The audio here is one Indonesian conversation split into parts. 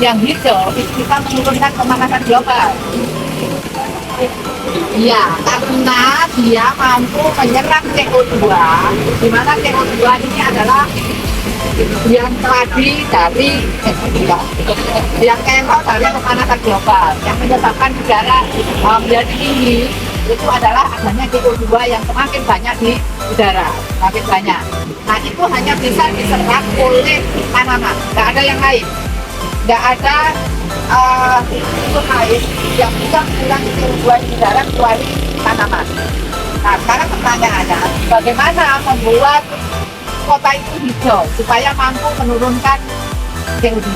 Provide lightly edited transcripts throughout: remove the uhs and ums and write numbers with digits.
Yang hijau itu bisa menurunkan pemanasan global. Iya, karena dia mampu menyerap CO2, di mana CO2 ini adalah yang tadi dari yang keluar dari pemanasan global yang menyebabkan udara menjadi tinggi. Itu adalah adanya CO2 yang semakin banyak di udara, semakin banyak. Nah, itu hanya bisa diserap oleh tanaman, nggak ada yang lain, nggak ada unsur lain yang bisa mengurangi CO2 di udara kecuali tanaman. Nah, sekarang pertanyaannya, bagaimana membuat kota itu hijau supaya mampu menurunkan CO2?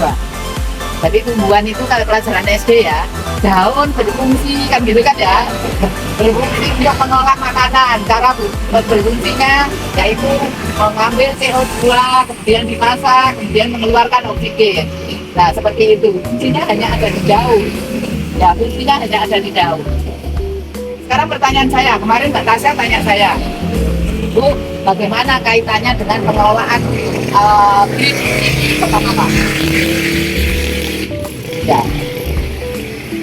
Jadi tumbuhan itu kalau pelajaran SD ya, daun berfungsi kan gitu kan ya, berfungsi untuk mengolah makanan. Cara berfungsinya yaitu mengambil CO2 kemudian dimasak, kemudian mengeluarkan oksigen. Nah, seperti itu. Fungsinya hanya ada di daun. Ya, fungsinya hanya ada di daun. Sekarang pertanyaan saya, kemarin Mbak Tasya tanya saya, Bu, bagaimana kaitannya dengan pengelolaan green pertama? Ya,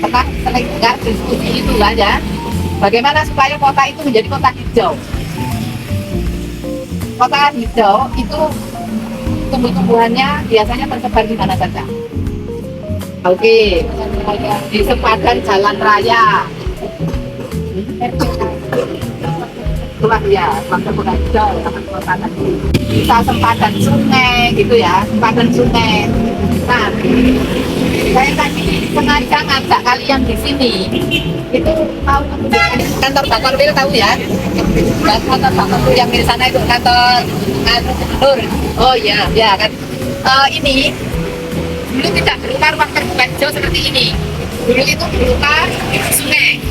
pernah sering dengar diskusi itu kan ya, bagaimana supaya kota itu menjadi kota hijau. Kota hijau itu tumbuh-tumbuhannya biasanya tersebar di mana saja. Oke, di sepadan jalan raya. Itulah ya, kota hijau, kota tadi. Bisa sempadan sungai gitu ya, sempadan sungai. Nah, saya tadi sengaja ngajak kalian di sini itu mau menunjukkan kantor Bakor Wil, tahu ya? Kantor Bakor Wil yang di sana itu kantor gubernur. Oh iya, ya kan. Ini dulu tidak berupa ruang terbuka hijau seperti ini. Dulu itu berupa sungai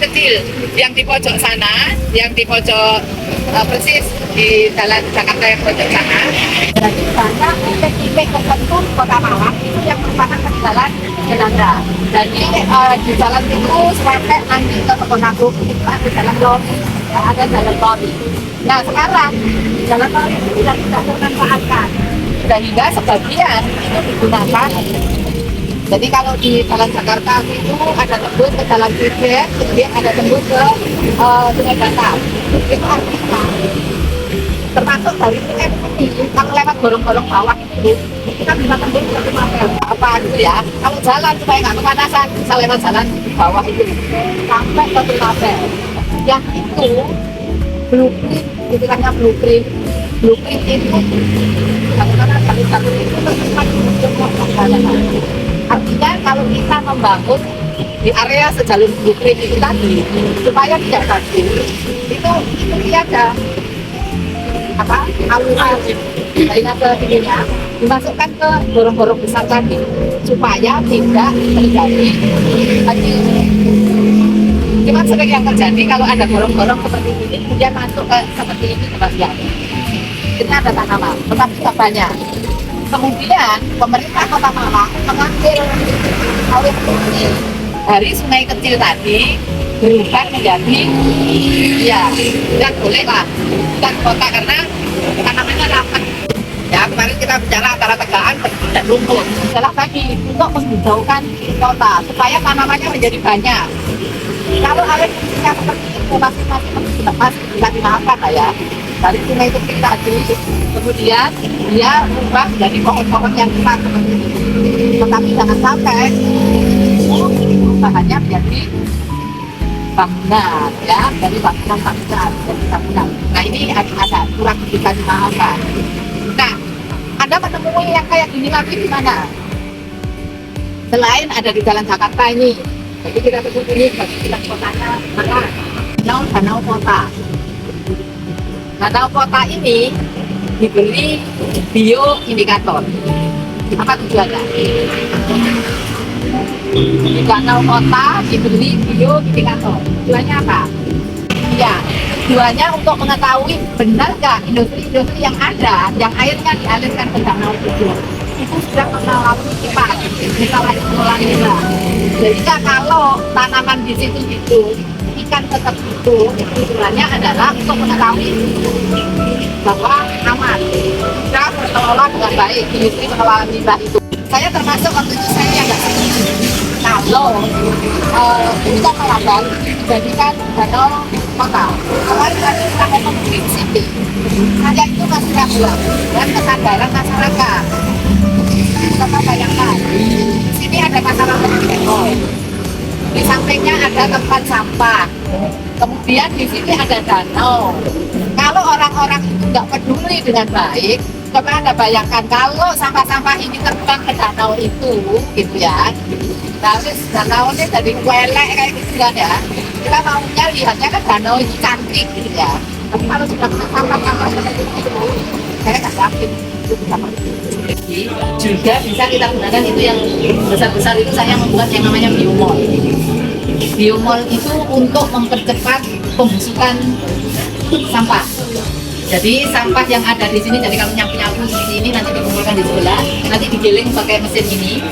kecil yang di pojok sana, yang di pojok persis di jalan Jakarta yang pojok sana. Jadi banyak titik-titik tertentu Kota Malang itu yang merupakan jalan Belanda. Jadi di jalan itu sampai nanti ke Keponagung itu ada jalan tol, ada jalan tol. Nah, sekarang jalan tol itu sudah tidak termanfaatkan, sehingga sebagian itu digunakan. Jadi kalau di jalan Jakarta itu ada tembus ke jalan Cirebon, kemudian ada tembus ke Sungai Batam. Itu artinya termasuk dari UM ini, kalau lewat gorong-gorong bawah itu kita bisa tembus ke Tumapel apa gitu ya. Kalau jalan supaya nggak kepanasan bisa lewat jalan bawah itu sampai ke Tumapel. Yang itu blueprint, istilahnya blueprint itu bagaimana satu-satu itu tersimpan untuk perjalanan. Artinya kalau kita membangun di area sejalur blueprint itu tadi supaya tidak banjir, itu dia ada aluran drainase ininya dimasukkan ke gorong-gorong besar tadi supaya tidak terjadi banjir. Cuma sering yang terjadi kalau ada gorong-gorong seperti ini kemudian masuk ke seperti ini kebagian ini ada tanaman, tetapi tidak banyak. Kemudian pemerintah Kota Malang mengambil alih fungsi dari sungai kecil tadi berubah menjadi ya tidak boleh lah bukan kota karena tanamannya rapat. Ya, kemarin kita bicara antara tegaan dan rumput adalah tadi untuk menghijaukan kota supaya tanamannya menjadi banyak. Kalau alih fungsinya seperti itu masih bisa dimaafkan lah ya. Dari sungai kecil tadi kemudian dia berubah menjadi pohon-pohon yang besar seperti ini. Tetapi jangan sampai bahannya menjadi bangunan ya, dari bangunan. Nah, ini ada kurang bisa dimaafkan. Nah, Anda menemui yang kayak gini lagi di mana? Selain ada di Jalan Jakarta ini. Jadi kita sebut ini sebagai kotanya mana? Danau Kota. Danau Kota ini diberi bioindikator. Apa tujuannya? Di Danau Kota diberi bioindikator. Tujuannya apa? Ya, tujuannya untuk mengetahui benar nggak industri-industri yang ada, yang airnya dialirkan ke danau itu sudah melalui pipa, misalnya pengelolaan limbah. Jadi kalau tanaman di situ itu ikan tetap itu, tujuannya adalah untuk mengetahui bahwa aman, kita mengelola dengan baik industri pengelolaan limbah itu. Saya termasuk waktu itu saya yang nggak setuju. Kalau ini kan Melamban dijadikan danau kota. Kemarin tadi kita ngomong di sini, saya itu masih ragu-ragu dan kesadaran masyarakat. Coba bayangkan, di sini ada masalah danau. Di sampingnya ada tempat sampah. Kemudian di sini ada danau. Kalau orang-orang itu nggak peduli dengan baik, coba Anda bayangkan kalau sampah-sampah ini terbang ke danau itu, gitu ya. Nah, terus danau ini jadi welek kayak gitu kan ya. Kita maunya lihatnya kan danau itu cantik gitu ya. Tapi kalau sudah kena sampah-sampah seperti itu, saya nggak yakin itu bisa pergi. Juga bisa kita gunakan itu yang besar-besar itu saya membuat yang namanya biomol. Biomol itu untuk mempercepat pembusukan sampah. Jadi sampah yang ada di sini, jadi kalau nyapu-nyapu di sini nanti dikumpulkan di sebelah, nanti digiling pakai mesin ini,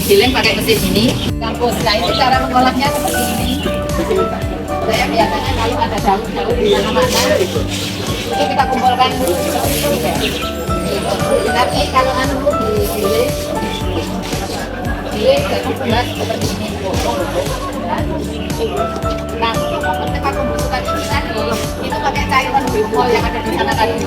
digiling pakai mesin ini. Kampus, nah itu cara mengolahnya seperti ini. Saya biasanya kalau ada daun-daun di mana-mana, itu kita kumpulkan seperti ini. Nanti kalau anu digiling, digiling dan membuat seperti ini. Nah, untuk mempercepat pembusukan ini tadi, itu pakai cairan biomol yang ada di sana tadi.